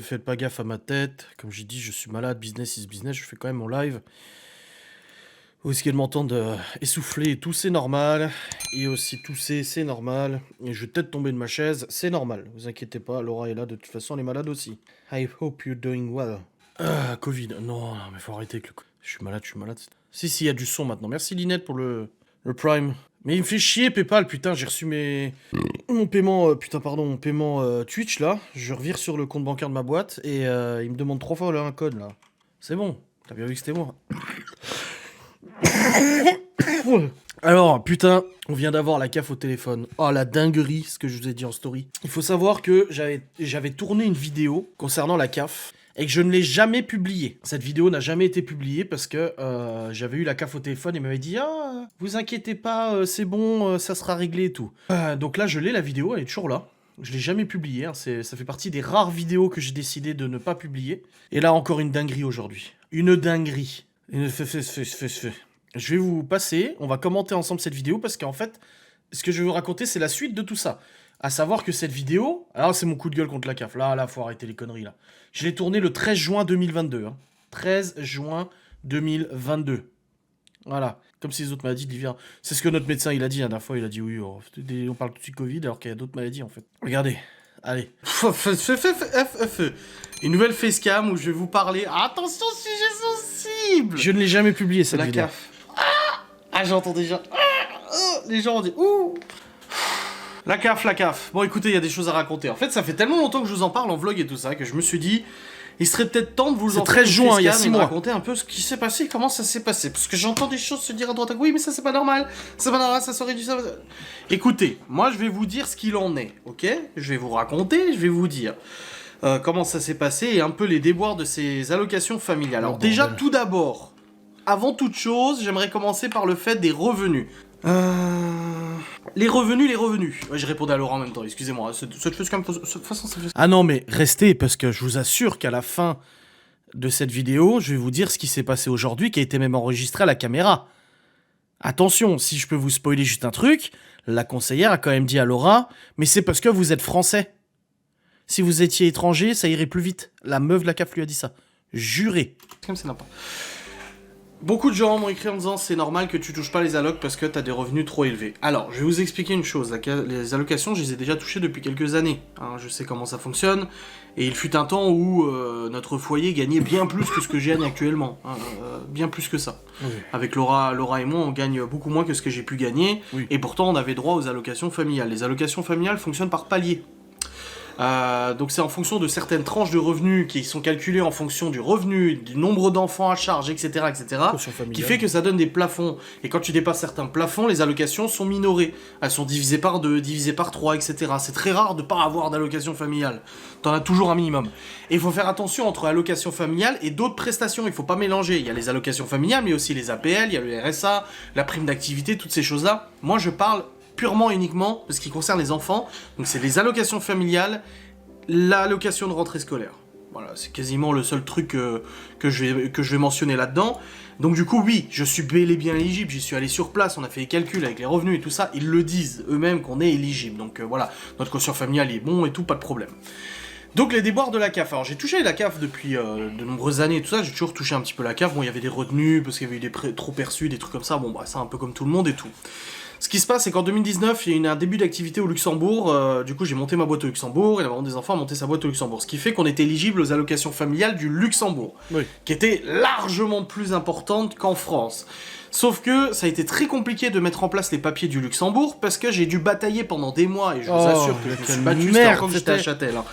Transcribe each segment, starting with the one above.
ne faites pas gaffe à ma tête. Comme j'ai dit, je suis malade, business is business, je fais quand même mon live. Vous risquez de m'entendre essouffler et tout, c'est normal. Et aussi tousser, c'est normal. Et je vais peut-être tomber de ma chaise, c'est normal. Vous inquiétez pas, Laura est là, de toute façon, elle est malade aussi. I hope you're doing well. Ah, Covid. Non, mais faut arrêter avec le Covid. Je suis malade, je suis malade. Si, il y a du son maintenant. Merci Linette pour le Prime. Mais il me fait chier PayPal, putain, j'ai reçu mon paiement, mon paiement Twitch là. Je revire sur le compte bancaire de ma boîte et il me demande 3 fois là, un code là. C'est bon, t'as bien vu que c'était moi. Alors, putain, on vient d'avoir la CAF au téléphone. Oh, la dinguerie, ce que je vous ai dit en story. Il faut savoir que j'avais tourné une vidéo concernant la CAF et que je ne l'ai jamais publiée. Cette vidéo n'a jamais été publiée parce que j'avais eu la CAF au téléphone et il m'avait dit « Ah, vous inquiétez pas, c'est bon, ça sera réglé et tout. » Donc là, je l'ai, la vidéo, elle est toujours là. Je l'ai jamais publiée, hein. Ça fait partie des rares vidéos que j'ai décidé de ne pas publier. Et là, encore une dinguerie aujourd'hui. Une dinguerie. Je vais vous passer, on va commenter ensemble cette vidéo parce qu'en fait, ce que je vais vous raconter, c'est la suite de tout ça. À savoir que cette vidéo, alors c'est mon coup de gueule contre la CAF, là, faut arrêter les conneries là. Je l'ai tournée le 13 juin 2022, hein. 13 juin 2022. Voilà, comme si les autres maladies d'hiver. C'est ce que notre médecin il a dit la dernière fois, il a dit oui, on parle tout de suite Covid alors qu'il y a d'autres maladies en fait. Regardez, allez. Une nouvelle facecam où je vais vous parler. Attention, sujet sensible. Je ne l'ai jamais publié cette vidéo. La CAF. Ah, j'entends déjà. Les gens ont dit ouh. La CAF. Bon, écoutez, il y a des choses à raconter. En fait, ça fait tellement longtemps que je vous en parle en vlog et tout ça que je me suis dit, il serait peut-être temps de vous en 13 juin, il y a 6 mois. Raconter un peu ce qui s'est passé, comment ça s'est passé. Parce que j'entends des choses se dire à droite à gauche, oui, mais ça c'est pas normal. C'est pas normal, ça serait du ça. Écoutez, moi je vais vous dire ce qu'il en est, ok? Je vais vous raconter, je vais vous dire comment ça s'est passé et un peu les déboires de ces allocations familiales. Alors déjà, tout d'abord, avant toute chose, j'aimerais commencer par le fait des revenus. Les revenus. Ouais, je répondais à Laurent en même temps, excusez-moi. Cette façon, ça fait... Ah non, mais restez, parce que je vous assure qu'à la fin de cette vidéo, je vais vous dire ce qui s'est passé aujourd'hui, qui a été même enregistré à la caméra. Attention, si je peux vous spoiler juste un truc, la conseillère a quand même dit à Laura, mais c'est parce que vous êtes français. Si vous étiez étranger, ça irait plus vite. La meuf de la CAF lui a dit ça. Juré. Comme c'est n'importe. Beaucoup de gens m'ont écrit en disant c'est normal que tu touches pas les allocs parce que t'as des revenus trop élevés. Alors, je vais vous expliquer une chose. Les allocations, je les ai déjà touchées depuis quelques années. Hein, je sais comment ça fonctionne. Et il fut un temps où notre foyer gagnait bien plus que ce que je gagne actuellement. Hein, bien plus que ça. Oui. Avec Laura et moi, on gagne beaucoup moins que ce que j'ai pu gagner. Oui. Et pourtant, on avait droit aux allocations familiales. Les allocations familiales fonctionnent par palier. Donc c'est en fonction de certaines tranches de revenus qui sont calculées en fonction du revenu, du nombre d'enfants à charge, etc., qui fait que ça donne des plafonds. Et quand tu dépasses certains plafonds, les allocations sont minorées. Elles sont divisées par 2, divisées par 3, etc. C'est très rare de ne pas avoir d'allocation familiale. T'en as toujours un minimum. Et il faut faire attention entre allocation familiale et d'autres prestations. Il ne faut pas mélanger. Il y a les allocations familiales, mais aussi les APL, il y a le RSA, la prime d'activité, toutes ces choses-là. Moi, je parle purement et uniquement de ce qui concerne les enfants. Donc c'est les allocations familiales, l'allocation de rentrée scolaire. Voilà, c'est quasiment le seul truc que je vais mentionner là-dedans. Donc du coup, oui, je suis bel et bien éligible, j'y suis allé sur place, on a fait les calculs avec les revenus et tout ça, ils le disent eux-mêmes qu'on est éligible. Donc voilà, notre quotient familial est bon et tout, pas de problème. Donc les déboires de la CAF. Alors j'ai touché la CAF depuis de nombreuses années et tout ça, j'ai toujours touché un petit peu la CAF. Bon, il y avait des retenues, parce qu'il y avait eu des prêts trop perçus, des trucs comme ça, bon bah ça un peu comme tout le monde et tout. Ce qui se passe, c'est qu'en 2019, il y a eu un début d'activité au Luxembourg. Du coup, j'ai monté ma boîte au Luxembourg et la maman des enfants a monté sa boîte au Luxembourg. Ce qui fait qu'on était éligible aux allocations familiales du Luxembourg, oui, qui étaient largement plus importantes qu'en France. Sauf que ça a été très compliqué de mettre en place les papiers du Luxembourg parce que j'ai dû batailler pendant des mois et je vous assure que je me suis battu quand j'étais à Châtel. Hein.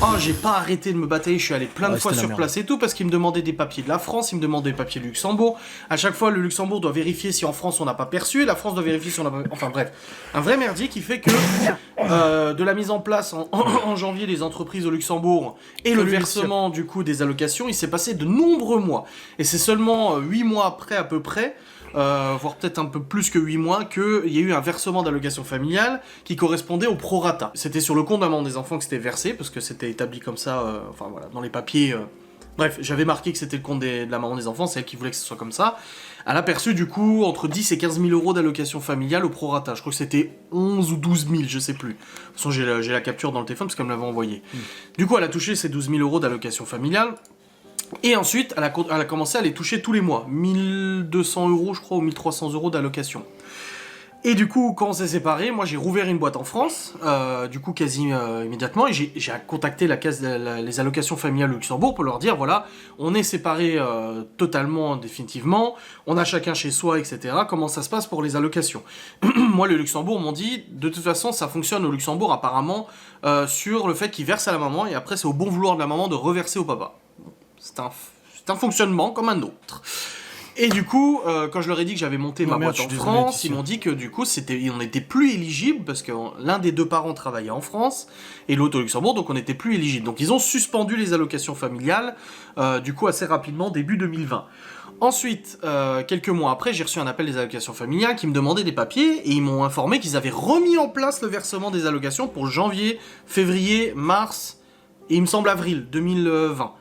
Oh, j'ai pas arrêté de me batailler, je suis allé plein de fois sur place et tout, parce qu'ils me demandaient des papiers de la France, ils me demandaient des papiers du Luxembourg. À chaque fois, le Luxembourg doit vérifier si en France on n'a pas perçu, et la France doit vérifier si on n'a pas... Enfin bref, un vrai merdier qui fait que de la mise en place en janvier des entreprises au Luxembourg et le versement du coup des allocations, il s'est passé de nombreux mois. Et c'est seulement 8 mois après à peu près, voire peut-être un peu plus que 8 mois, qu'il y a eu un versement d'allocation familiale qui correspondait au prorata. C'était sur le compte de la maman des enfants que c'était versé, parce que c'était établi comme ça, enfin voilà, dans les papiers Bref, j'avais marqué que c'était le compte de la maman des enfants, c'est elle qui voulait que ce soit comme ça. Elle a perçu du coup entre 10 et 15 000 euros d'allocation familiale au prorata. Je crois que c'était 11 ou 12 000, je sais plus. De toute façon, j'ai la capture dans le téléphone parce qu'elle me l'avait envoyé. Du coup, elle a touché ces 12 000 euros d'allocation familiale. Et ensuite, elle a commencé à les toucher tous les mois. 1200 euros, je crois, ou 1300 euros d'allocation. Et du coup, quand on s'est séparés, moi j'ai rouvert une boîte en France, du coup quasi immédiatement, et j'ai contacté les allocations familiales au Luxembourg pour leur dire, voilà, on est séparés totalement, définitivement, on a chacun chez soi, etc. Comment ça se passe pour les allocations? Moi, le Luxembourg m'ont dit, de toute façon, ça fonctionne au Luxembourg apparemment sur le fait qu'ils versent à la maman, et après c'est au bon vouloir de la maman de reverser au papa. C'est un fonctionnement comme un autre. Et du coup, quand je leur ai dit que j'avais monté ma boîte en France, ils m'ont dit que du coup, on n'était plus éligible parce que l'un des deux parents travaillait en France et l'autre au Luxembourg, donc on n'était plus éligible. Donc ils ont suspendu les allocations familiales, du coup assez rapidement, début 2020. Ensuite, quelques mois après, j'ai reçu un appel des allocations familiales qui me demandait des papiers et ils m'ont informé qu'ils avaient remis en place le versement des allocations pour janvier, février, mars et il me semble avril 2020.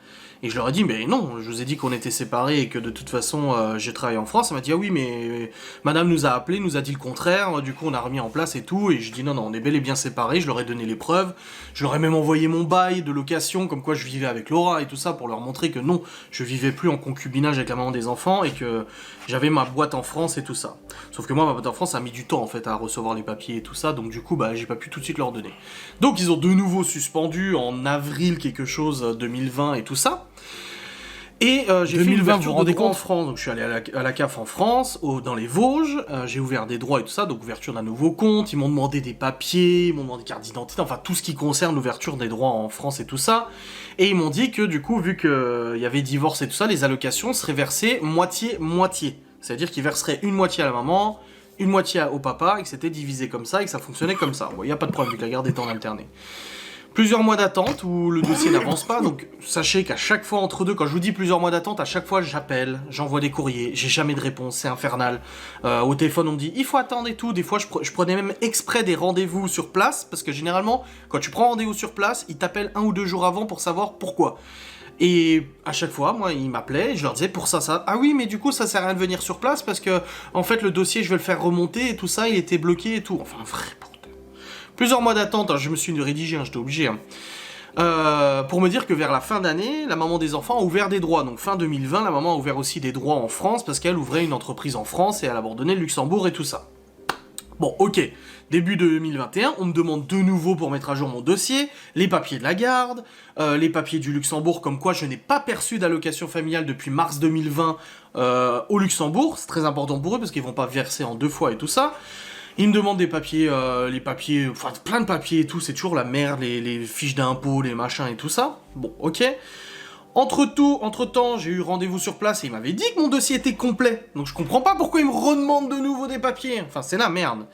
Et je leur ai dit, mais non, je vous ai dit qu'on était séparés et que de toute façon, j'ai travaillé en France. Elle m'a dit, ah oui, mais madame nous a appelé, nous a dit le contraire, du coup on a remis en place et tout. Et je dis, non, on est bel et bien séparés, je leur ai donné les preuves. Je leur ai même envoyé mon bail de location, comme quoi je vivais avec Laura et tout ça, pour leur montrer que non, je vivais plus en concubinage avec la maman des enfants et que j'avais ma boîte en France et tout ça. Sauf que moi, ma boîte en France, ça a mis du temps en fait à recevoir les papiers et tout ça, donc du coup, j'ai pas pu tout de suite leur donner. Donc ils ont de nouveau suspendu en avril quelque chose 2020 et tout ça. Et j'ai fait une ouverture de droit en France, donc je suis allé à la CAF en France, dans les Vosges, j'ai ouvert des droits et tout ça, donc ouverture d'un nouveau compte, ils m'ont demandé des papiers, ils m'ont demandé carte d'identité, enfin tout ce qui concerne l'ouverture des droits en France et tout ça, et ils m'ont dit que du coup, vu qu'il y avait divorce et tout ça, les allocations seraient versées moitié-moitié, c'est-à-dire qu'ils verseraient une moitié à la maman, une moitié au papa, et que c'était divisé comme ça, et que ça fonctionnait comme ça. Bon, il n'y a pas de problème, vu que la garde est en alterné. Plusieurs mois d'attente où le dossier n'avance pas, donc sachez qu'à chaque fois entre deux, quand je vous dis plusieurs mois d'attente, à chaque fois j'appelle, j'envoie des courriers, j'ai jamais de réponse, c'est infernal. Au téléphone on me dit il faut attendre et tout, des fois je prenais même exprès des rendez-vous sur place, parce que généralement quand tu prends rendez-vous sur place, ils t'appellent 1 ou 2 jours avant pour savoir pourquoi. Et à chaque fois, moi, ils m'appelaient, je leur disais pour ça, ah oui, mais du coup, ça sert à rien de venir sur place parce que, en fait, le dossier, je vais le faire remonter et tout ça, il était bloqué et tout. Enfin, vrai. Plusieurs mois d'attente, je me suis rédigé, j'étais obligé. Pour me dire que vers la fin d'année, la maman des enfants a ouvert des droits. Donc fin 2020, la maman a ouvert aussi des droits en France parce qu'elle ouvrait une entreprise en France et elle abandonnait le Luxembourg et tout ça. Bon, ok. Début 2021, on me demande de nouveau pour mettre à jour mon dossier, les papiers de la garde, les papiers du Luxembourg, comme quoi je n'ai pas perçu d'allocation familiale depuis mars 2020 au Luxembourg. C'est très important pour eux parce qu'ils vont pas verser en 2 fois et tout ça. Ils me demandent des papiers, enfin plein de papiers et tout, c'est toujours la merde, les fiches d'impôts, les machins et tout ça. Bon, ok. Entre-temps, j'ai eu rendez-vous sur place et ils m'avaient dit que mon dossier était complet. Donc je comprends pas pourquoi ils me redemandent de nouveau des papiers. Enfin, c'est la merde.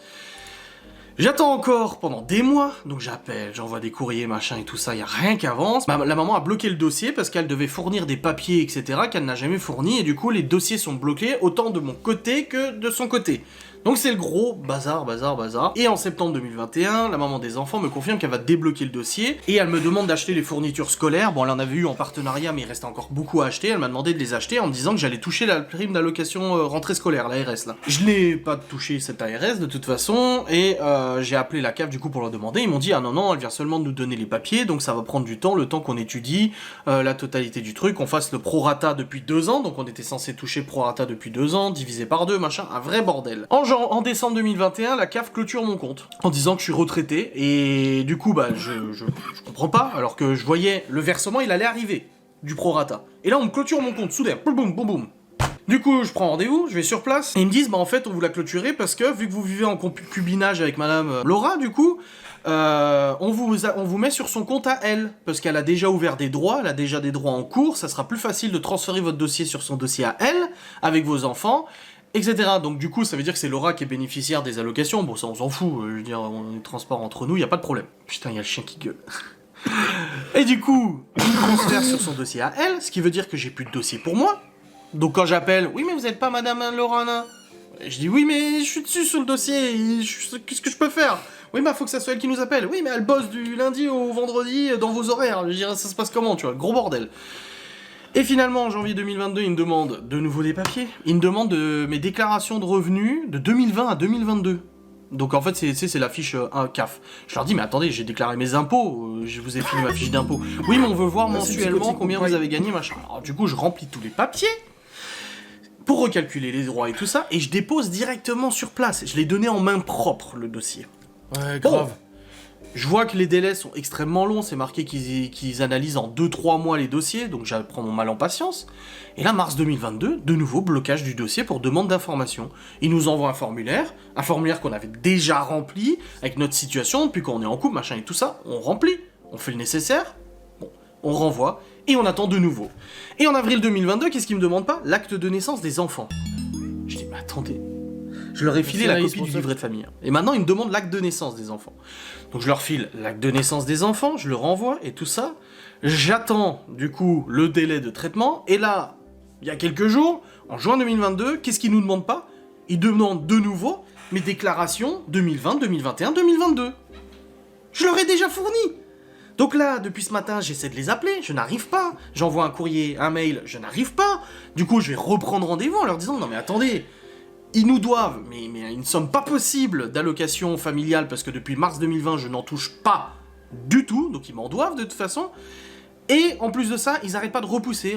J'attends encore pendant des mois, donc j'appelle, j'envoie des courriers, machin et tout ça, y a rien qui avance. La maman a bloqué le dossier parce qu'elle devait fournir des papiers, etc., qu'elle n'a jamais fourni, et du coup les dossiers sont bloqués autant de mon côté que de son côté. Donc c'est le gros bazar. Et en septembre 2021, la maman des enfants me confirme qu'elle va débloquer le dossier, et elle me demande d'acheter les fournitures scolaires. Bon, elle en avait eu en partenariat, mais il restait encore beaucoup à acheter. Elle m'a demandé de les acheter en me disant que j'allais toucher la prime d'allocation rentrée scolaire, l'ARS là. Je n'ai pas touché cette ARS de toute façon, et j'ai appelé la CAF du coup pour leur demander. Ils m'ont dit ah non, elle vient seulement de nous donner les papiers, donc ça va prendre du temps, le temps qu'on étudie la totalité du truc, on fasse le prorata depuis 2 ans, donc on était censé toucher prorata depuis 2 ans, divisé par 2, machin, un vrai bordel. En décembre 2021, la CAF clôture mon compte en disant que je suis retraité, et du coup je comprends pas, alors que je voyais le versement, il allait arriver du prorata. Et là on me clôture mon compte soudain, boum boum. Du coup, je prends rendez-vous, je vais sur place, et ils me disent, en fait, on vous l'a clôturé parce que, vu que vous vivez en concubinage avec madame Laura, du coup, on vous met sur son compte à elle, parce qu'elle a déjà ouvert des droits, elle a déjà des droits en cours, ça sera plus facile de transférer votre dossier sur son dossier à elle, avec vos enfants, etc. Donc du coup, ça veut dire que c'est Laura qui est bénéficiaire des allocations, bon ça on s'en fout, je veux dire, on est transparent entre nous, y a pas de problème. Putain, y a le chien qui gueule. Et du coup, il me transfère sur son dossier à elle, ce qui veut dire que j'ai plus de dossier pour moi. Donc quand j'appelle, oui mais vous êtes pas madame Laurana. Je dis oui mais je suis dessus sur le dossier, qu'est-ce que je peux faire? Oui faut que ça soit elle qui nous appelle. Oui mais elle bosse du lundi au vendredi dans vos horaires, je veux dire ça se passe comment, tu vois, gros bordel. Et finalement, en janvier 2022, ils me demandent de nouveau des papiers. Ils me demandent mes déclarations de revenus de 2020 à 2022. Donc en fait, c'est la fiche 1 CAF. Je leur dis, mais attendez, j'ai déclaré mes impôts, je vous ai filé ma fiche d'impôt. Oui, mais on veut voir mensuellement combien vous avez gagné, machin. Alors du coup, je remplis tous les papiers pour recalculer les droits et tout ça, et je dépose directement sur place. Je l'ai donné en main propre, le dossier. Ouais, grave. Je vois que les délais sont extrêmement longs, c'est marqué qu'ils analysent en 2-3 mois les dossiers, donc j'apprends mon mal en patience. Et là, mars 2022, de nouveau, blocage du dossier pour demande d'information. Ils nous envoient un formulaire qu'on avait déjà rempli, avec notre situation, depuis qu'on est en couple, machin et tout ça, on remplit, on fait le nécessaire, bon, on renvoie, et on attend de nouveau. Et en avril 2022, qu'est-ce qu'ils me demandent pas? L'acte de naissance des enfants. Je dis, mais attendez... Je leur ai filé la copie du livret de famille. Et maintenant, ils me demandent l'acte de naissance des enfants. Donc je leur file l'acte de naissance des enfants, je le renvoie et tout ça. J'attends, du coup, le délai de traitement. Et là, il y a quelques jours, en juin 2022, qu'est-ce qu'ils nous demandent pas? Ils demandent de nouveau mes déclarations 2020, 2021, 2022. Je leur ai déjà fourni. Donc là, depuis ce matin, j'essaie de les appeler, je n'arrive pas. J'envoie un courrier, un mail, je n'arrive pas. Du coup, je vais reprendre rendez-vous en leur disant, non mais attendez... Ils nous doivent, mais une somme pas possible d'allocation familiale, parce que depuis mars 2020, je n'en touche pas du tout, donc ils m'en doivent de toute façon. Et en plus de ça, ils n'arrêtent pas de repousser.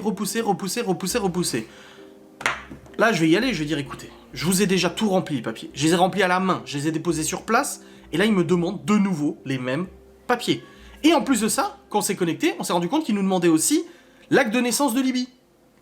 Là, je vais y aller, je vais dire, écoutez, je vous ai déjà tout rempli les papiers. Je les ai remplis à la main, je les ai déposés sur place, et là, ils me demandent de nouveau les mêmes papiers. Et en plus de ça, quand on s'est connecté, on s'est rendu compte qu'ils nous demandaient aussi l'acte de naissance de Libye.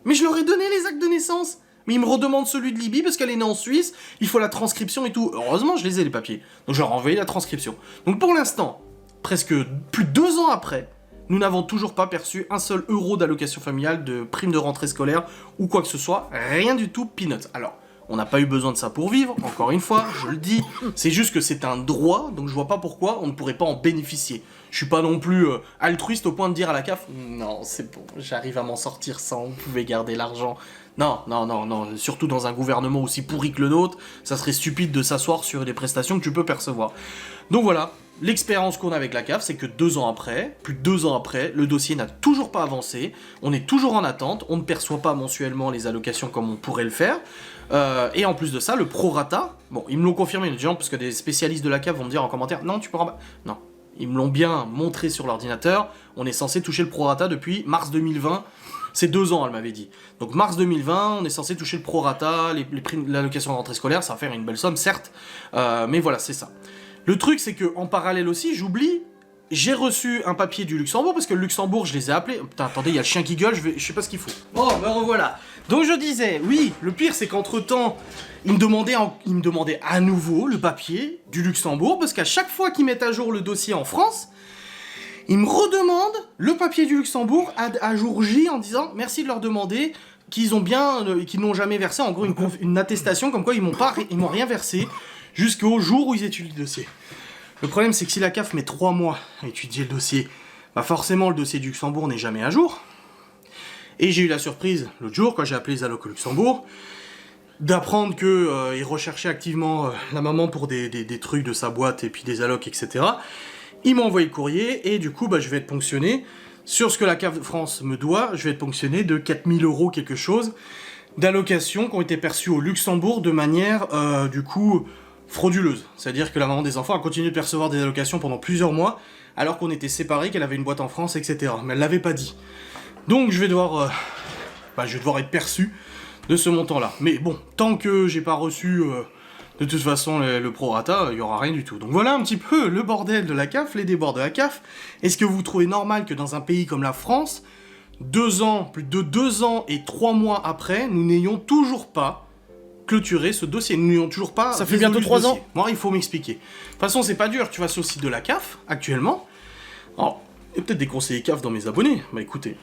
Mais je leur ai donné les actes de naissance. Mais ils me redemandent celui de Libye parce qu'elle est née en Suisse, il faut la transcription et tout. Heureusement, je les ai les papiers. Donc je leur ai envoyé la transcription. Donc pour l'instant, presque plus de 2 ans après, nous n'avons toujours pas perçu un seul euro d'allocation familiale, de prime de rentrée scolaire ou quoi que ce soit. Rien du tout, peanuts. Alors, on n'a pas eu besoin de ça pour vivre, encore une fois, je le dis. C'est juste que c'est un droit, donc je vois pas pourquoi on ne pourrait pas en bénéficier. Je suis pas non plus altruiste au point de dire à la CAF, non, c'est bon, j'arrive à m'en sortir sans, vous pouvez garder l'argent. Non, surtout dans un gouvernement aussi pourri que le nôtre, ça serait stupide de s'asseoir sur des prestations que tu peux percevoir. Donc voilà, l'expérience qu'on a avec la CAF, c'est que 2 ans après, plus de 2 ans après, le dossier n'a toujours pas avancé, on est toujours en attente, on ne perçoit pas mensuellement les allocations comme on pourrait le faire, et en plus de ça, le prorata, bon, ils me l'ont confirmé, les gens, parce que des spécialistes de la CAF vont me dire en commentaire, non, tu peux rabattre, non. Ils me l'ont bien montré sur l'ordinateur, on est censé toucher le prorata depuis mars 2020, c'est 2 ans, elle m'avait dit. Donc mars 2020, on est censé toucher le prorata, les primes, l'allocation de rentrée scolaire, ça va faire une belle somme, certes, mais voilà, c'est ça. Le truc, c'est que en parallèle aussi, j'oublie, j'ai reçu un papier du Luxembourg, parce que le Luxembourg, je les ai appelés. Putain, attendez, il y a le chien qui gueule, je sais pas ce qu'il faut. Oh, ben revoilà. Donc je disais, oui, le pire, c'est qu'entre-temps, ils me demandaient à nouveau le papier du Luxembourg, parce qu'à chaque fois qu'ils mettent à jour le dossier en France, ils me redemandent le papier du Luxembourg à jour J en disant merci de leur demander qu'ils ont bien, qu'ils n'ont jamais versé, en gros une attestation comme quoi ils m'ont rien versé jusqu'au jour où ils étudient le dossier. Le problème, c'est que si la CAF met 3 mois à étudier le dossier, bah forcément le dossier du Luxembourg n'est jamais à jour. Et j'ai eu la surprise l'autre jour quand j'ai appelé les allocs au Luxembourg d'apprendre qu'ils recherchaient activement la maman pour des trucs de sa boîte et puis des allocs, etc. Ils m'ont envoyé le courrier et du coup bah, je vais être ponctionné sur ce que la CAF de France me doit. Je vais être ponctionné de 4000 € quelque chose d'allocations qui ont été perçues au Luxembourg de manière du coup frauduleuse. C'est-à-dire que la maman des enfants a continué de percevoir des allocations pendant plusieurs mois alors qu'on était séparés, qu'elle avait une boîte en France, etc. Mais elle l'avait pas dit. Donc je vais devoir être perçu de ce montant-là. Mais bon, tant que j'ai pas reçu de toute façon le prorata, il y aura rien du tout. Donc voilà un petit peu le bordel de la CAF, les débords de la CAF. Est-ce que vous trouvez normal que dans un pays comme la France, 2 ans, plus de 2 ans et 3 mois après, nous n'ayons toujours pas clôturé ce dossier, nous n'ayons toujours pas... Ça fait bientôt 3 ans. Moi, il faut m'expliquer. De toute façon, c'est pas dur, tu vas sur le site de la CAF, actuellement. Alors, il y a peut-être des conseillers CAF dans mes abonnés. Bah écoutez,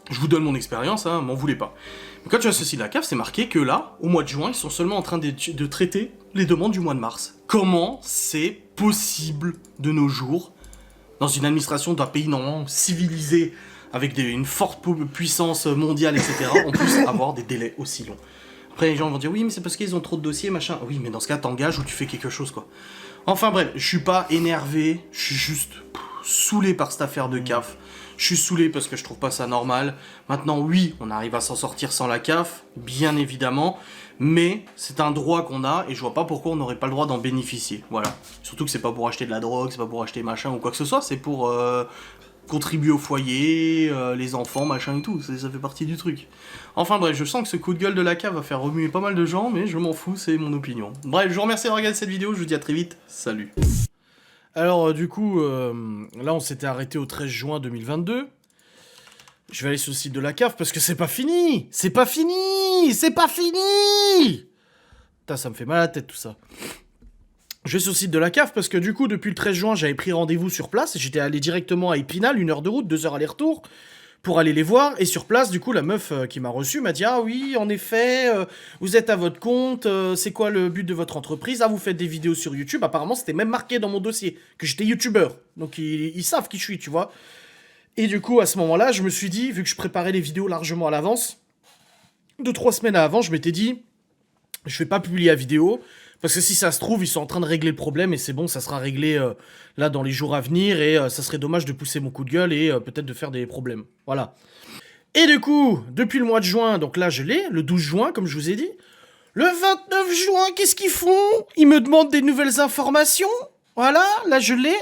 je vous donne mon expérience, hein, m'en voulez pas. Mais quand tu as ce site de la CAF, c'est marqué que là, au mois de juin, ils sont seulement en train de traiter les demandes du mois de mars. Comment c'est possible de nos jours, dans une administration d'un pays normalement civilisé, avec une forte puissance mondiale, etc., on puisse avoir des délais aussi longs? Après, les gens vont dire, oui, mais c'est parce qu'ils ont trop de dossiers, machin. Oui, mais dans ce cas, t'engages ou tu fais quelque chose, quoi. Enfin bref, je suis pas énervé, je suis juste... saoulé par cette affaire de CAF. Je suis saoulé parce que je trouve pas ça normal. Maintenant, oui, on arrive à s'en sortir sans la CAF, bien évidemment. Mais c'est un droit qu'on a et je vois pas pourquoi on n'aurait pas le droit d'en bénéficier. Voilà. Surtout que c'est pas pour acheter de la drogue, c'est pas pour acheter machin ou quoi que ce soit, c'est pour contribuer au foyer, les enfants, machin et tout. Ça fait partie du truc. Enfin bref, je sens que ce coup de gueule de la CAF va faire remuer pas mal de gens, mais je m'en fous, c'est mon opinion. Bref, je vous remercie d'avoir regardé cette vidéo, je vous dis à très vite, salut. Alors du coup, là on s'était arrêté au 13 juin 2022. Je vais aller sur le site de la CAF parce que c'est pas fini. C'est pas fini. C'est pas fini. Putain, ça me fait mal à la tête tout ça. Je vais sur le site de la CAF parce que du coup, depuis le 13 juin, j'avais pris rendez-vous sur place et j'étais allé directement à Épinal, 1 heure de route, 2 heures aller-retour, pour aller les voir. Et sur place, du coup, la meuf qui m'a reçu m'a dit « Ah oui, en effet, vous êtes à votre compte, c'est quoi le but de votre entreprise? Ah, vous faites des vidéos sur YouTube. » Apparemment, c'était même marqué dans mon dossier que j'étais youtubeur. Donc, ils savent qui je suis, tu vois. Et du coup, à ce moment-là, je me suis dit, vu que je préparais les vidéos largement à l'avance, 2-3 semaines avant, je m'étais dit, je vais pas publier la vidéo, parce que si ça se trouve, ils sont en train de régler le problème, et c'est bon, ça sera réglé là dans les jours à venir, et ça serait dommage de pousser mon coup de gueule, et peut-être de faire des problèmes. Voilà. Et du coup, depuis le mois de juin, donc là je l'ai, le 12 juin, comme je vous ai dit, le 29 juin, qu'est-ce qu'ils font? Ils me demandent des nouvelles informations, voilà, là je l'ai.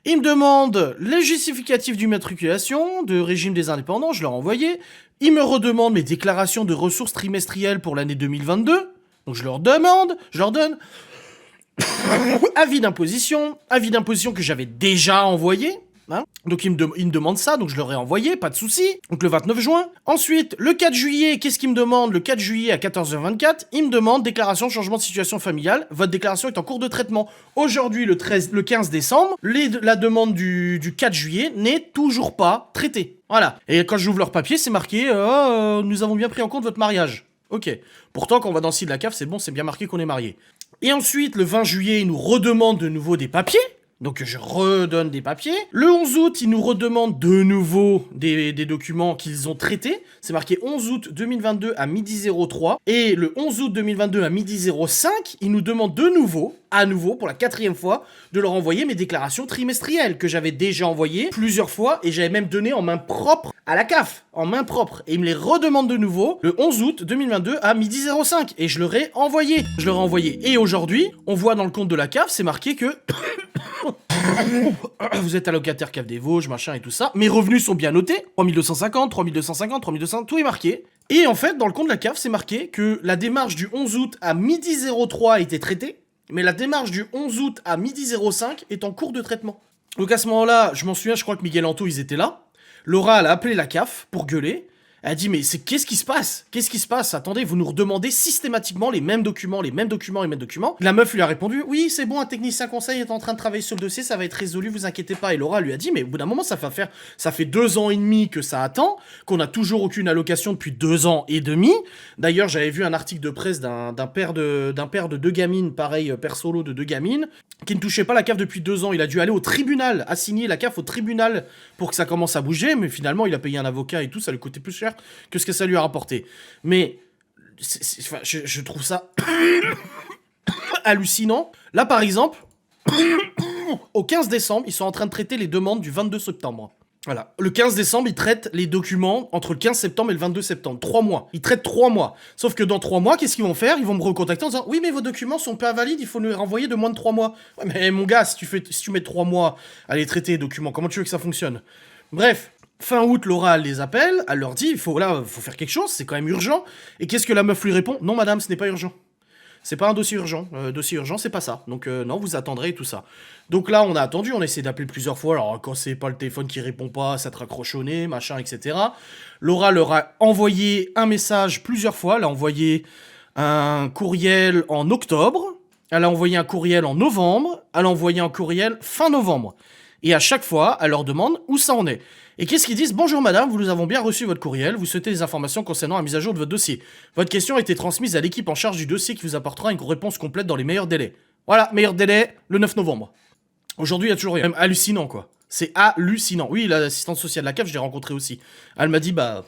Ils me demandent les justificatifs d'immatriculation, de régime des indépendants, je leur ai envoyé. Ils me redemandent mes déclarations de ressources trimestrielles pour l'année 2022. Donc je leur donne. Avis d'imposition que j'avais déjà envoyé. Hein, donc ils me demandent ça, donc je leur ai envoyé, pas de souci. Donc le 29 juin. Ensuite, le 4 juillet, qu'est-ce qu'ils me demandent? Le 4 juillet à 14h24, ils me demandent déclaration de changement de situation familiale. Votre déclaration est en cours de traitement. Aujourd'hui, le 15 décembre, la demande du 4 juillet n'est toujours pas traitée. Voilà. Et quand j'ouvre leur papier, c'est marqué nous avons bien pris en compte votre mariage. Ok. Pourtant, quand on va dans le site de la CAF, c'est bon, c'est bien marqué qu'on est marié. Et ensuite, le 20 juillet, ils nous redemandent de nouveau des papiers. Donc je redonne des papiers. Le 11 août, ils nous redemandent de nouveau des documents qu'ils ont traités. C'est marqué 11 août 2022 à midi 03. Et le 11 août 2022 à midi 05, ils nous demandent de nouveau, à nouveau, pour la 4e fois, de leur envoyer mes déclarations trimestrielles que j'avais déjà envoyées plusieurs fois et j'avais même donné en main propre à la CAF. En main propre. Et ils me les redemandent de nouveau le 11 août 2022 à midi 05. Et je leur ai envoyé. Et aujourd'hui, on voit dans le compte de la CAF, c'est marqué que... vous êtes allocataire CAF des Vosges, machin et tout ça. Mes revenus sont bien notés. 3250, 3250, tout est marqué. Et en fait, dans le compte de la CAF, c'est marqué que la démarche du 11 août à midi 03 a été traitée, mais la démarche du 11 août à midi 05 est en cours de traitement. Donc à ce moment-là, je m'en souviens, je crois que Miguel Anto, ils étaient là. Laura, elle a appelé la CAF pour gueuler. Elle a dit, mais qu'est-ce qui se passe? Qu'est-ce qui se passe? Attendez, vous nous redemandez systématiquement les mêmes documents. La meuf lui a répondu, oui, c'est bon, un technicien conseil est en train de travailler sur le dossier, ça va être résolu, vous inquiétez pas. Et Laura lui a dit, mais au bout d'un moment, ça fait 2 ans et demi que ça attend, qu'on n'a toujours aucune allocation depuis 2 ans et demi. D'ailleurs, j'avais vu un article de presse d'un père de 2 gamines, pareil, père solo de 2 gamines, qui ne touchait pas la CAF depuis 2 ans. Il a dû aller au tribunal, assigner la CAF au tribunal pour que ça commence à bouger, mais finalement, il a payé un avocat et tout, ça lui coûtait plus cher que ce que ça lui a rapporté. Mais je trouve ça hallucinant. Là, par exemple, au 15 décembre, ils sont en train de traiter les demandes du 22 septembre. Voilà. Le 15 décembre, ils traitent les documents entre le 15 septembre et le 22 septembre. 3 mois. Ils traitent 3 mois. Sauf que dans 3 mois, qu'est-ce qu'ils vont faire? Ils vont me recontacter en disant « Oui, mais vos documents sont pas valides, il faut nous les renvoyer de moins de 3 mois. » Ouais, mais mon gars, si tu mets 3 mois à les traiter les documents, comment tu veux que ça fonctionne? Bref. Fin août, Laura, elle les appelle, elle leur dit, il faut faire quelque chose, c'est quand même urgent. Et qu'est-ce que la meuf lui répond? Non, madame, ce n'est pas urgent. C'est pas un dossier urgent. Dossier urgent, c'est pas ça. Donc, non, vous attendrez et tout ça. Donc là, on a attendu, on a essayé d'appeler plusieurs fois. Alors, quand c'est pas le téléphone qui répond pas, ça te raccroche au nez, machin, etc. Laura leur a envoyé un message plusieurs fois. Elle a envoyé un courriel en octobre. Elle a envoyé un courriel en novembre. Elle a envoyé un courriel fin novembre. Et à chaque fois, elle leur demande où ça en est. Et qu'est-ce qu'ils disent? Bonjour madame, nous avons bien reçu votre courriel, vous souhaitez des informations concernant la mise à jour de votre dossier. Votre question a été transmise à l'équipe en charge du dossier qui vous apportera une réponse complète dans les meilleurs délais. Voilà, meilleur délai, le 9 novembre. Aujourd'hui, il y a toujours rien. Même hallucinant, quoi. C'est hallucinant. Oui, l'assistante sociale de la CAF, je l'ai rencontrée aussi. Elle m'a dit, bah...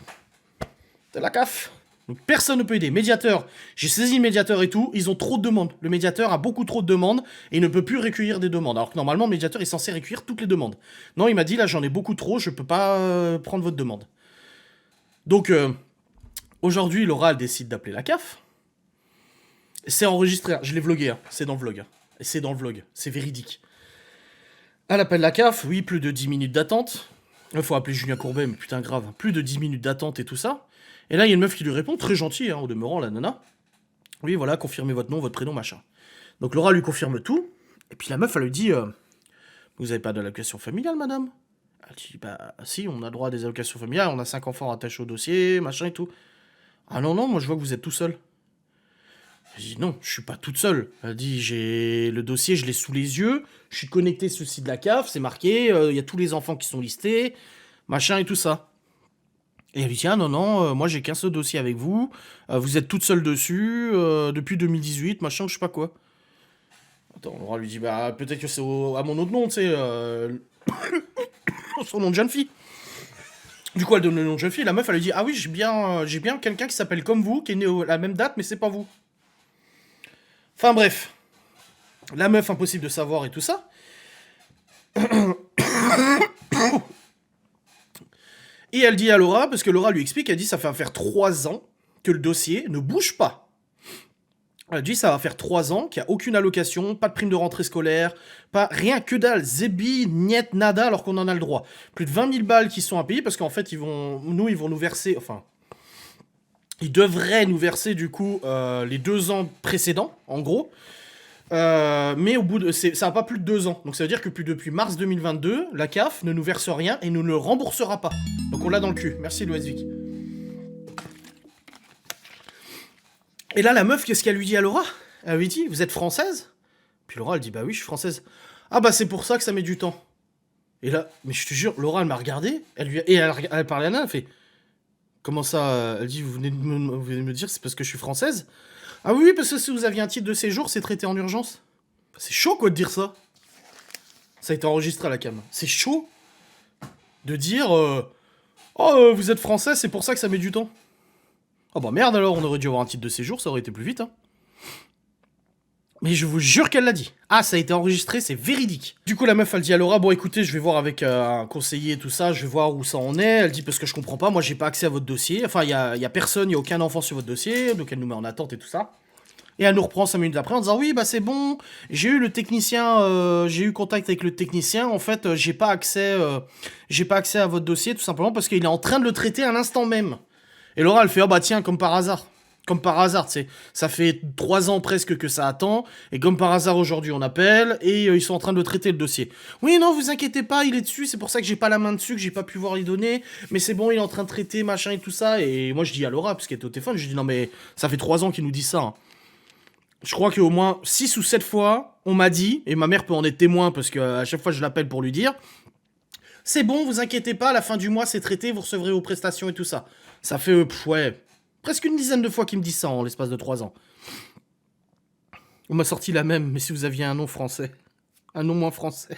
T'es la CAF? Donc personne ne peut aider. Médiateur, j'ai saisi le médiateur et tout, ils ont trop de demandes. Le médiateur a beaucoup trop de demandes et il ne peut plus recueillir des demandes. Alors que normalement, le médiateur est censé recueillir toutes les demandes. Non, il m'a dit, là, j'en ai beaucoup trop, je peux pas prendre votre demande. Donc, aujourd'hui, Laura, elle décide d'appeler la CAF. C'est enregistré, je l'ai vlogué, hein. C'est dans le vlog. C'est dans le vlog, c'est véridique. Elle appelle la CAF, oui, plus de 10 minutes d'attente. Il faut appeler Julien Courbet, mais putain grave, plus de 10 minutes d'attente et tout ça. Et là, il y a une meuf qui lui répond, très gentille, hein, au demeurant, la nana. Oui, voilà, confirmez votre nom, votre prénom, machin. Donc Laura lui confirme tout, et puis la meuf, elle lui dit, vous avez pas d'allocation familiale, madame? Elle dit, bah si, on a droit à des allocations familiales, on a 5 enfants rattachés au dossier, machin et tout. Ah non, non, moi je vois que vous êtes tout seul. Je dis non, je suis pas toute seule. Elle dit j'ai le dossier, je l'ai sous les yeux, je suis connecté sur le site de la CAF, c'est marqué, il y a tous les enfants qui sont listés, machin et tout ça. Et elle lui dit ah non, non, moi j'ai qu'un seul dossier avec vous, vous êtes toute seule dessus, depuis 2018, machin, je sais pas quoi. Attends, Laura lui dit bah peut-être que c'est à mon autre nom, tu sais, son nom de jeune fille. Du coup elle donne le nom de jeune fille, la meuf elle lui dit ah oui j'ai bien quelqu'un qui s'appelle comme vous, qui est né à la même date, mais c'est pas vous. Enfin bref, la meuf impossible de savoir et tout ça. Et elle dit à Laura, parce que Laura lui explique, elle dit ça va faire 3 ans que le dossier ne bouge pas. Elle dit ça va faire 3 ans qu'il n'y a aucune allocation, pas de prime de rentrée scolaire, pas rien que dalle, zébi, niet, nada, alors qu'on en a le droit. Plus de 20 000 balles qui sont à payer, parce qu'en fait ils vont nous verser, enfin... Ils devraient nous verser du coup les 2 ans précédents, en gros. Mais au bout de... ça va pas plus de 2 ans. Donc ça veut dire que depuis mars 2022, la CAF ne nous verse rien et ne le remboursera pas. Donc on l'a dans le cul. Merci Loisvik. Et là la meuf, qu'est-ce qu'elle lui dit à Laura? Elle lui dit, vous êtes française? Puis Laura elle dit, bah oui je suis française. Ah bah c'est pour ça que ça met du temps. Et là, mais je te jure, Laura elle m'a regardé, elle parlait à Nana, elle fait... Comment ça? Elle dit, vous venez de me dire, c'est parce que je suis française? Ah oui, parce que si vous aviez un titre de séjour, c'est traité en urgence. C'est chaud, quoi, de dire ça. Ça a été enregistré à la cam. C'est chaud de dire, vous êtes français, c'est pour ça que ça met du temps. Oh bah merde alors, on aurait dû avoir un titre de séjour, ça aurait été plus vite, hein. Mais je vous jure qu'elle l'a dit. Ah, ça a été enregistré, c'est véridique. Du coup, la meuf, elle dit à Laura, bon, écoutez, je vais voir avec un conseiller et tout ça, je vais voir où ça en est. Elle dit, parce que je comprends pas, moi, j'ai pas accès à votre dossier. Enfin, il y a personne, il y a aucun enfant sur votre dossier, donc elle nous met en attente et tout ça. Et elle nous reprend 5 minutes après en disant, oui, bah c'est bon, j'ai eu le technicien, j'ai eu contact avec le technicien, en fait, j'ai pas accès à votre dossier, tout simplement parce qu'il est en train de le traiter à l'instant même. Et Laura, elle fait, oh bah tiens, comme par hasard. Comme par hasard, tu sais, ça fait 3 ans presque que ça attend, et comme par hasard aujourd'hui on appelle, et ils sont en train de traiter le dossier. Oui, non, vous inquiétez pas, il est dessus, c'est pour ça que j'ai pas la main dessus, que j'ai pas pu voir les données, mais c'est bon, il est en train de traiter, machin et tout ça, et moi je dis à Laura, parce qu'elle était au téléphone, je dis non mais ça fait 3 ans qu'il nous dit ça. Hein. Je crois qu'au moins 6 ou 7 fois, on m'a dit, et ma mère peut en être témoin, parce qu'à chaque fois je l'appelle pour lui dire, c'est bon, vous inquiétez pas, à la fin du mois c'est traité, vous recevrez vos prestations et tout ça. Ça fait, ouais... Presque une dizaine de fois qu'il me dit ça en l'espace de 3 ans. On m'a sorti la même, mais si vous aviez un nom français. Un nom moins français.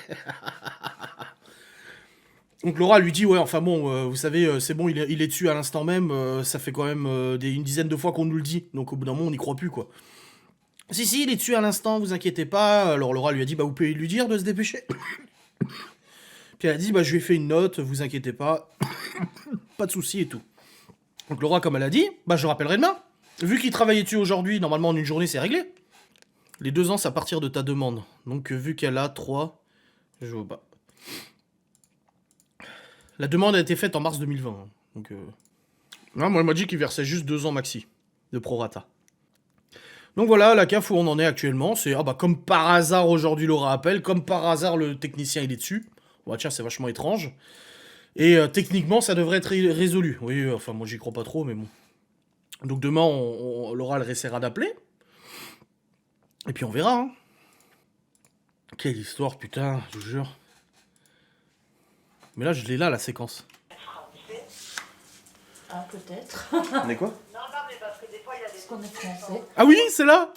Donc Laura lui dit, ouais, enfin bon, vous savez, c'est bon, il est dessus à l'instant même, ça fait quand même une dizaine de fois qu'on nous le dit. Donc au bout d'un moment, on n'y croit plus, quoi. Si, il est dessus à l'instant, vous inquiétez pas. Alors Laura lui a dit, bah vous pouvez lui dire de se dépêcher. Puis elle a dit, bah je lui ai fait une note, vous inquiétez pas. Pas de soucis et tout. Donc Laura, comme elle a dit, bah je rappellerai demain. Vu qu'il travaillait dessus aujourd'hui, normalement en une journée c'est réglé. Les 2 ans c'est à partir de ta demande. Donc vu qu'elle a 3, je vois pas. La demande a été faite en mars 2020. Hein. Donc non, moi elle m'a dit qu'il versait juste 2 ans maxi de prorata. Donc voilà, la CAF où on en est actuellement, c'est ah bah comme par hasard aujourd'hui Laura appelle, comme par hasard le technicien il est dessus. Bah tiens c'est vachement étrange. Et techniquement, ça devrait être résolu. Oui, enfin, moi, j'y crois pas trop, mais bon. Donc demain, Laura, elle essaiera d'appeler. Et puis on verra. Hein. Quelle histoire, putain, je vous jure. Mais là, je l'ai là, la séquence. Ah, peut-être. On est quoi? Non, mais parce que des fois, il y a des... Parce qu'on est français. Ah oui, c'est là.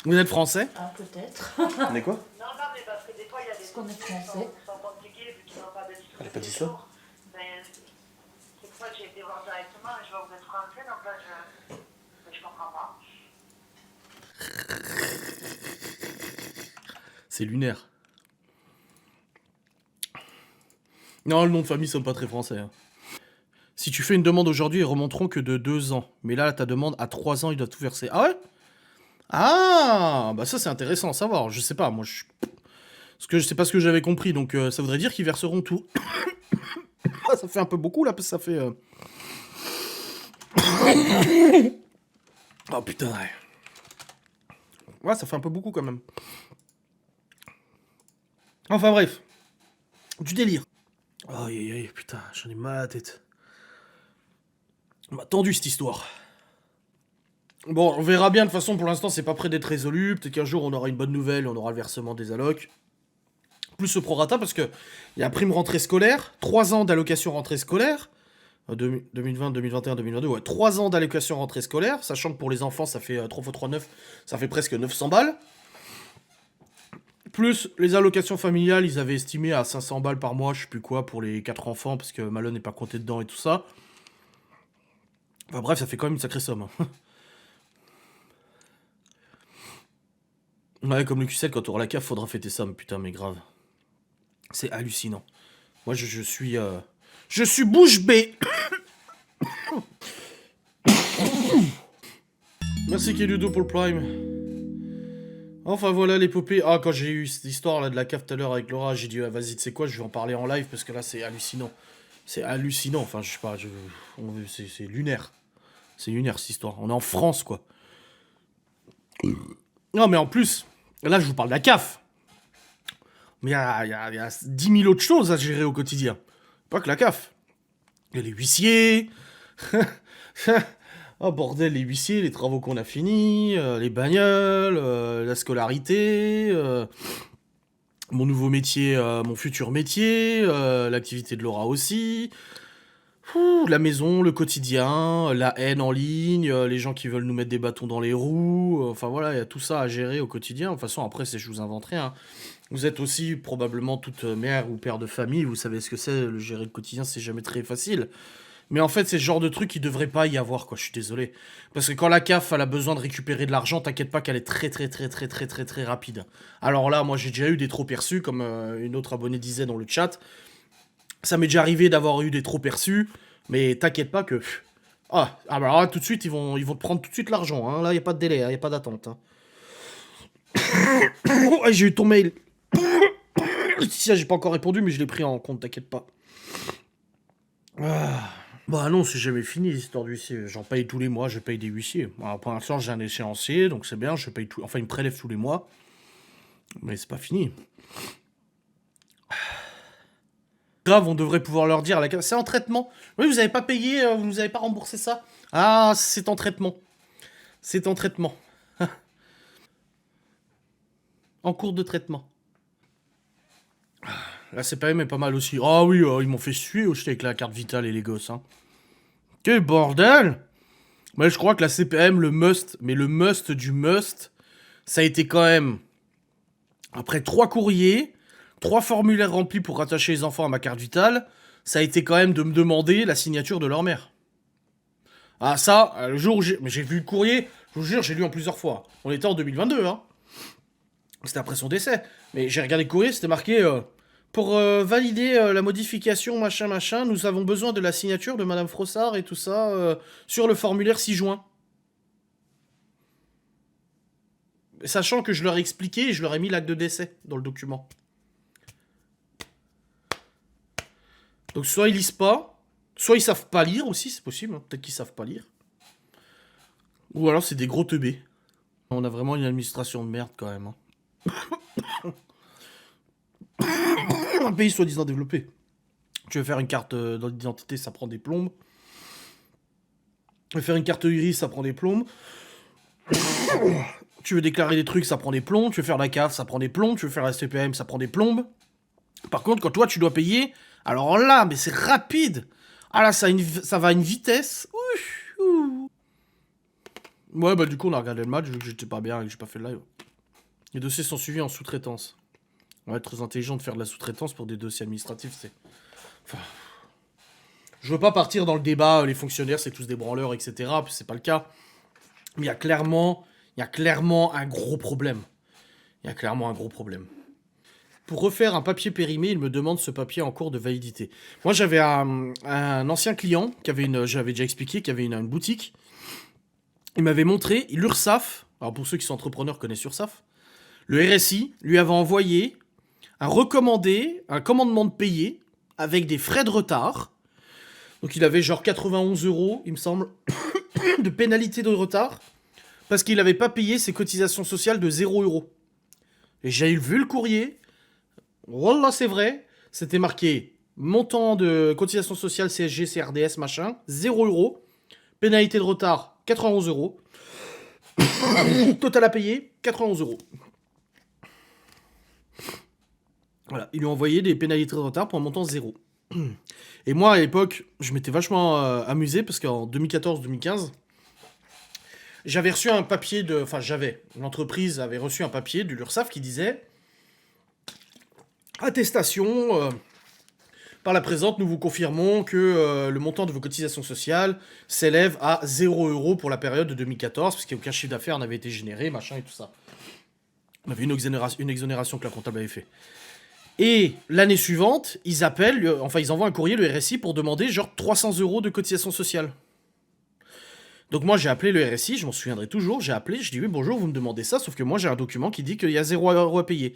Vous êtes français? Ah, peut-être. On est quoi? Non, mais parce que des fois, il y a des... Parce qu'on est français. Elle a pas dit ça? C'est pour ça que j'ai été voir français, donc là, je comprends pas. C'est lunaire. Non, le nom de famille sonne pas très français. Hein. Si tu fais une demande aujourd'hui, ils remonteront que de 2 ans. Mais là, ta demande, à 3 ans, ils doivent tout verser. Ah ouais? Ah, bah ça c'est intéressant à savoir. Je sais pas, moi je... Parce que c'est pas ce que j'avais compris, donc ça voudrait dire qu'ils verseront tout. Ah, ça fait un peu beaucoup là, parce que ça fait... Oh putain, ouais. Ouais, ça fait un peu beaucoup quand même. Enfin bref. Du délire. Aïe aïe aïe, putain, j'en ai mal à la tête. On m'a tendu cette histoire. Bon, on verra bien, de toute façon, pour l'instant, c'est pas prêt d'être résolu. Peut-être qu'un jour, on aura une bonne nouvelle, on aura le versement des allocs. Plus ce prorata, parce que il y a prime rentrée scolaire, 3 ans d'allocation rentrée scolaire, 2020, 2021, 2022, ouais, 3 ans d'allocation rentrée scolaire, sachant que pour les enfants, ça fait 3 x 3, 9, ça fait presque 900 balles. Plus les allocations familiales, ils avaient estimé à 500 balles par mois, je sais plus quoi, pour les 4 enfants, parce que Malone n'est pas compté dedans et tout ça. Enfin bref, ça fait quand même une sacrée somme. Hein. Ouais, comme le QCL, quand on aura la CAF, faudra fêter ça, mais putain, mais grave. C'est hallucinant. Moi, je suis... Je suis bouche bée. Merci Keludo pour le Prime. Enfin voilà l'épopée. Ah, quand j'ai eu cette histoire là de la cave tout à l'heure avec Laura, j'ai dit ah, vas-y, tu sais quoi, je vais en parler en live parce que là c'est hallucinant. C'est hallucinant, enfin je sais pas, c'est lunaire. C'est lunaire cette histoire. On est en France quoi. Non mais en plus, là je vous parle de la CAF. Mais il y a 10 000 autres choses à gérer au quotidien. Pas que la CAF. Il y a les huissiers. Oh bordel, les huissiers, les travaux qu'on a finis, les bagnoles, la scolarité, mon nouveau métier, mon futur métier, l'activité de Laura aussi. La maison, le quotidien, la haine en ligne, les gens qui veulent nous mettre des bâtons dans les roues. Enfin voilà, il y a tout ça à gérer au quotidien. De toute façon, après, je vous inventerai. Hein. Vous êtes aussi probablement toute mère ou père de famille. Vous savez ce que c'est, le gérer le quotidien, c'est jamais très facile. Mais en fait, c'est ce genre de truc qui devrait pas y avoir, quoi. Je suis désolé. Parce que quand la CAF, elle a besoin de récupérer de l'argent, t'inquiète pas qu'elle est très rapide. Alors là, moi, j'ai déjà eu des trop perçus, comme une autre abonnée disait dans le chat. Ça m'est déjà arrivé d'avoir eu des trop perçus, mais t'inquiète pas que... bah alors là, tout de suite, ils vont te prendre tout de suite l'argent. Hein. Là, y a pas de délai, y a pas d'attente. Hein. Oh, j'ai eu ton mail. Si, j'ai pas encore répondu, mais je l'ai pris en compte, t'inquiète pas. Bah non, c'est jamais fini l'histoire d'huissier. J'en paye tous les mois, je paye des huissiers. Alors, pour l'instant, j'ai un échéancier, donc c'est bien, je paye tout. Enfin, ils me prélèvent tous les mois. Mais c'est pas fini. Grave, on devrait pouvoir leur dire, c'est en traitement. Oui, vous avez pas payé, vous nous avez pas remboursé ça. Ah, c'est en traitement. C'est en traitement. En cours de traitement. La CPM est pas mal aussi. Ah oui, ils m'ont fait suer aussi avec la carte vitale et les gosses. Hein. Quel bordel! Mais je crois que la CPM, le must, mais le must du must, ça a été quand même, après 3 courriers, 3 formulaires remplis pour rattacher les enfants à ma carte vitale, ça a été quand même de me demander la signature de leur mère. Ah ça, le jour où j'ai vu le courrier, je vous jure, j'ai lu en plusieurs fois. On était en 2022, hein. C'était après son décès. Mais j'ai regardé le courrier, c'était marqué... pour valider la modification, machin, nous avons besoin de la signature de Madame Frossard et tout ça sur le formulaire 6 juin. Sachant que je leur ai expliqué et je leur ai mis l'acte de décès dans le document. Donc soit ils lisent pas, soit ils savent pas lire aussi, c'est possible, hein. Peut-être qu'ils savent pas lire. Ou alors c'est des gros teubés. On a vraiment une administration de merde quand même. Hein. Un pays soi-disant développé. Tu veux faire une carte d'identité, ça prend des plombes. Tu veux faire une carte grise, ça prend des plombes. Tu veux déclarer des trucs, ça prend des plombs. Tu veux faire la CAF, ça prend des plombs. Tu veux faire la CPM, ça prend des plombes. Par contre, quand toi, tu dois payer, alors là, mais c'est rapide. Ah là, ça va à une vitesse. Ouais, bah du coup, on a regardé le match, vu que j'étais pas bien et que j'ai pas fait le live. Les dossiers sont suivis en sous-traitance. Ouais, très intelligent de faire de la sous-traitance pour des dossiers administratifs, c'est... Enfin... Je veux pas partir dans le débat, les fonctionnaires, c'est tous des branleurs, etc. Puis c'est pas le cas. Mais il y a clairement un gros problème. Il y a clairement un gros problème. Pour refaire un papier périmé, il me demande ce papier en cours de validité. Moi, j'avais un ancien client, j'avais déjà expliqué, qui avait une boutique. Il m'avait montré l'URSSAF. Alors, pour ceux qui sont entrepreneurs, connaissent l'URSSAF. Le RSI lui avait envoyé un commandement de payer avec des frais de retard. Donc, il avait genre 91 €, il me semble, de pénalité de retard parce qu'il n'avait pas payé ses cotisations sociales de 0 €. Et j'ai vu le courrier. Wallah, c'est vrai. C'était marqué montant de cotisation sociale CSG, CRDS, machin, 0 €. Pénalité de retard, 91 €. Total à payer, 91 €. Voilà, ils lui ont envoyé des pénalités de retard pour un montant 0. Et moi, à l'époque, je m'étais vachement amusé parce qu'en 2014-2015, j'avais reçu un papier de... Enfin, l'entreprise avait reçu un papier de l'URSSAF qui disait attestation, par la présente, nous vous confirmons que le montant de vos cotisations sociales s'élève à 0 € pour la période de 2014, parce qu'aucun chiffre d'affaires n'avait été généré, machin et tout ça. On avait une exonération que la comptable avait fait. Et l'année suivante, ils envoient un courrier, le RSI, pour demander genre 300 € de cotisation sociale. Donc moi j'ai appelé le RSI, je m'en souviendrai toujours, j'ai appelé, je dis oui bonjour, vous me demandez ça, sauf que moi j'ai un document qui dit qu'il y a 0 € à payer.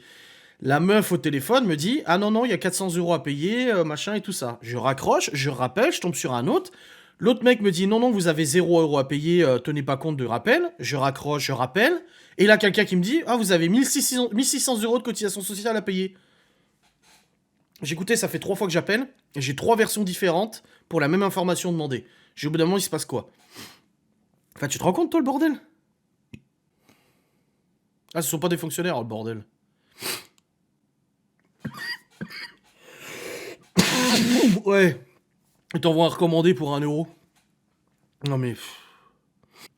La meuf au téléphone me dit ah non, il y a 400 € à payer, machin et tout ça. Je raccroche, je rappelle, je tombe sur un autre. L'autre mec me dit non, vous avez 0 € à payer, tenez pas compte de rappel. Je raccroche, je rappelle. Et là quelqu'un qui me dit ah vous avez 1600 € de cotisation sociale à payer. J'écoutais, ça fait 3 fois que j'appelle, et j'ai 3 versions différentes pour la même information demandée. Au bout d'un moment, il se passe quoi? Enfin, tu te rends compte, toi, le bordel? Ah, ce sont pas des fonctionnaires, le bordel. Ouais. Ils t'envoient un recommandé pour 1 €. Non, mais...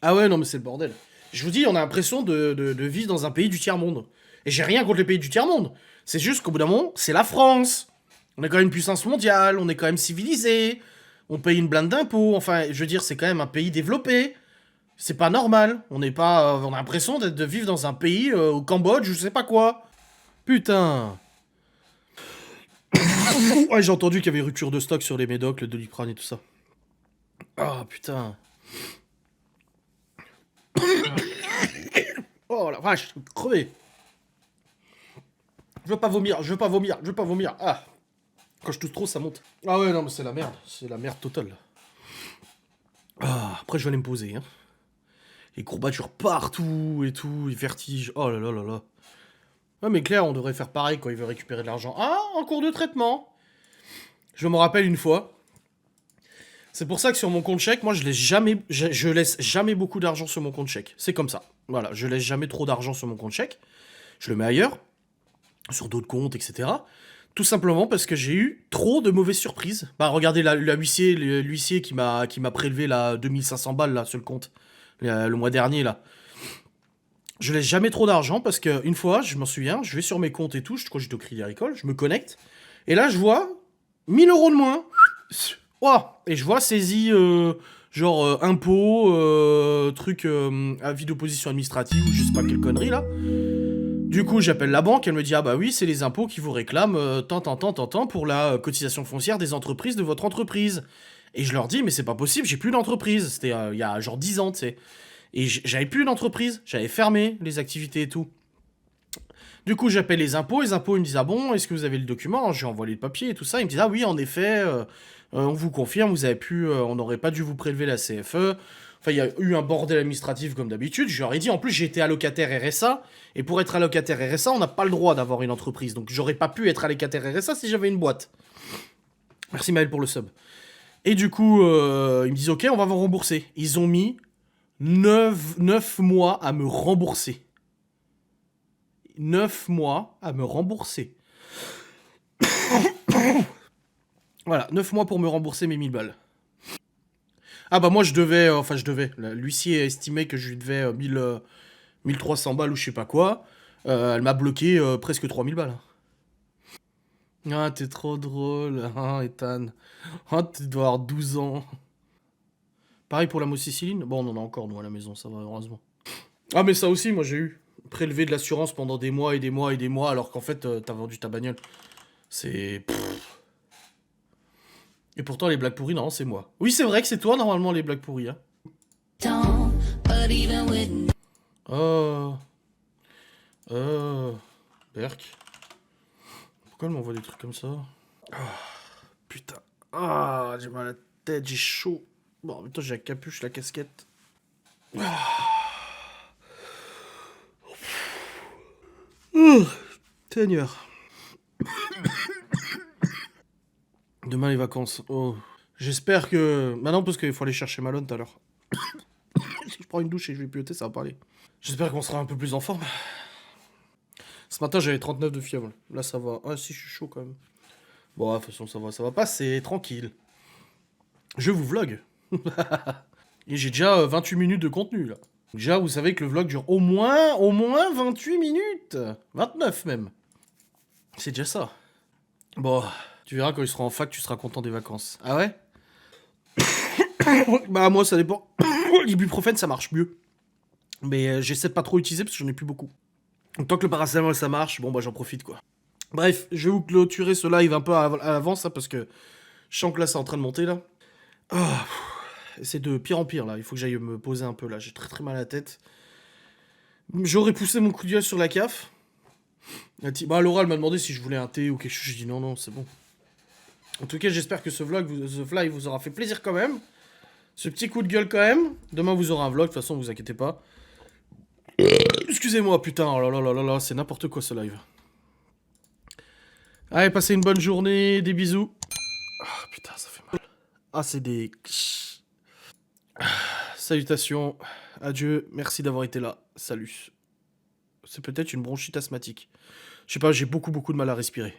Ah ouais, non, mais c'est le bordel. Je vous dis, on a l'impression de vivre dans un pays du tiers-monde. Et j'ai rien contre les pays du tiers-monde. C'est juste qu'au bout d'un moment, c'est la France. On est quand même une puissance mondiale, on est quand même civilisé, on paye une blinde d'impôts, enfin, je veux dire, c'est quand même un pays développé. C'est pas normal, on a l'impression de vivre dans un pays au Cambodge, je sais pas quoi. Putain. Ouais, j'ai entendu qu'il y avait rupture de stock sur les médocs, le Doliprane et tout ça. Ah, putain. Oh la vache, je suis crevé. Je veux pas vomir. Ah. Quand je tousse trop, ça monte. Ah ouais, non, mais c'est la merde totale. Ah, après, je vais aller me poser. Hein. Les courbatures partout et tout, les vertiges. Oh là là là là. Ouais, mais Claire, on devrait faire pareil quand il veut récupérer de l'argent. Ah, en cours de traitement. Je me rappelle une fois. C'est pour ça que sur mon compte chèque, moi, je laisse jamais beaucoup d'argent sur mon compte chèque. C'est comme ça. Voilà, je laisse jamais trop d'argent sur mon compte chèque. Je le mets ailleurs, sur d'autres comptes, etc. Tout simplement parce que j'ai eu trop de mauvaises surprises. Bah regardez l'huissier qui m'a prélevé la 2500 balles là sur le compte le mois dernier là. Je laisse jamais trop d'argent parce que une fois, je m'en souviens, je vais sur mes comptes et tout, je crois que j'étais au Crédit Agricole, je me connecte et là je vois 1000 € de moins. Oh, et je vois saisie genre impôt, truc avis d'opposition administrative ou je sais pas quelle connerie là. Du coup, j'appelle la banque, elle me dit ah bah oui, c'est les impôts qui vous réclament tant pour la cotisation foncière des entreprises de votre entreprise. Et je leur dis mais c'est pas possible, j'ai plus d'entreprise. C'était il y a genre 10 ans, tu sais. Et j'avais plus d'entreprise, j'avais fermé les activités et tout. Du coup, j'appelle les impôts ils me disent ah bon, est-ce que vous avez le document? J'ai envoyé le papier et tout ça, ils me disent ah oui, en effet, on vous confirme, vous avez pu, on n'aurait pas dû vous prélever la CFE. Enfin, il y a eu un bordel administratif comme d'habitude. Je leur ai dit, en plus, j'étais allocataire RSA. Et pour être allocataire RSA, on n'a pas le droit d'avoir une entreprise. Donc, j'aurais pas pu être allocataire RSA si j'avais une boîte. Merci Maël pour le sub. Et du coup, ils me disent, ok, on va vous rembourser. Ils ont mis 9 mois à me rembourser. 9 mois à me rembourser. Voilà, 9 mois pour me rembourser mes 1000 balles. Ah bah moi je devais, l'huissier estimait que je lui devais 1300 balles ou je sais pas quoi. Elle m'a bloqué presque 3000 balles. Ah, t'es trop drôle, hein, Ethan. Ah, tu dois avoir 12 ans. Pareil pour la moxicilline. Bon, on en a encore, nous, à la maison, ça va, heureusement. Ah, mais ça aussi, moi, j'ai eu. Prélevé de l'assurance pendant des mois et des mois et des mois, alors qu'en fait, t'as vendu ta bagnole. C'est... Et pourtant, les blagues pourries, non, c'est moi. Oui, c'est vrai que c'est toi, normalement, les blagues pourries, hein. Oh... Berk. Pourquoi elle m'envoie des trucs comme ça? Putain. Ah, j'ai mal à la tête, j'ai chaud. Bon, en même temps, j'ai la capuche, la casquette. Seigneur. Demain, les vacances. Oh. J'espère que... Bah non, parce qu'il faut aller chercher Malone tout à l'heure. Si je prends une douche et je vais piloter, ça va parler. J'espère qu'on sera un peu plus en forme. Ce matin, j'avais 39 de fièvre. Là, ça va. Ah, si, je suis chaud quand même. Bon, de toute façon, ça va passer, tranquille. Je vous vlog. Et j'ai déjà 28 minutes de contenu, là. Déjà, vous savez que le vlog dure au moins 28 minutes. 29 même. C'est déjà ça. Bon, tu verras quand il sera en fac, tu seras content des vacances. Ah ouais? Bah moi, ça dépend. L'ibuprofène, ça marche mieux. Mais j'essaie de pas trop utiliser parce que j'en ai plus beaucoup. Donc, tant que le paracétamol, ça marche, bon bah j'en profite, quoi. Bref, je vais vous clôturer ce live un peu à l'avance, ça, parce que je sens que là, c'est en train de monter, là. Ah, c'est de pire en pire, là. Il faut que j'aille me poser un peu, là. J'ai très très mal à la tête. J'aurais poussé mon coup d'œil sur la CAF. Bah, Laura, elle m'a demandé si je voulais un thé ou quelque chose. J'ai dit non, non, c'est bon. En tout cas, j'espère que ce live vous aura fait plaisir quand même. Ce petit coup de gueule quand même. Demain, vous aurez un vlog, de toute façon, vous inquiétez pas. Excusez-moi, putain, oh là là là là, c'est n'importe quoi ce live. Allez, passez une bonne journée, des bisous. Ah, putain, ça fait mal. Ah, c'est des... Salutations, adieu, merci d'avoir été là, salut. C'est peut-être une bronchite asthmatique. Je sais pas, j'ai beaucoup de mal à respirer.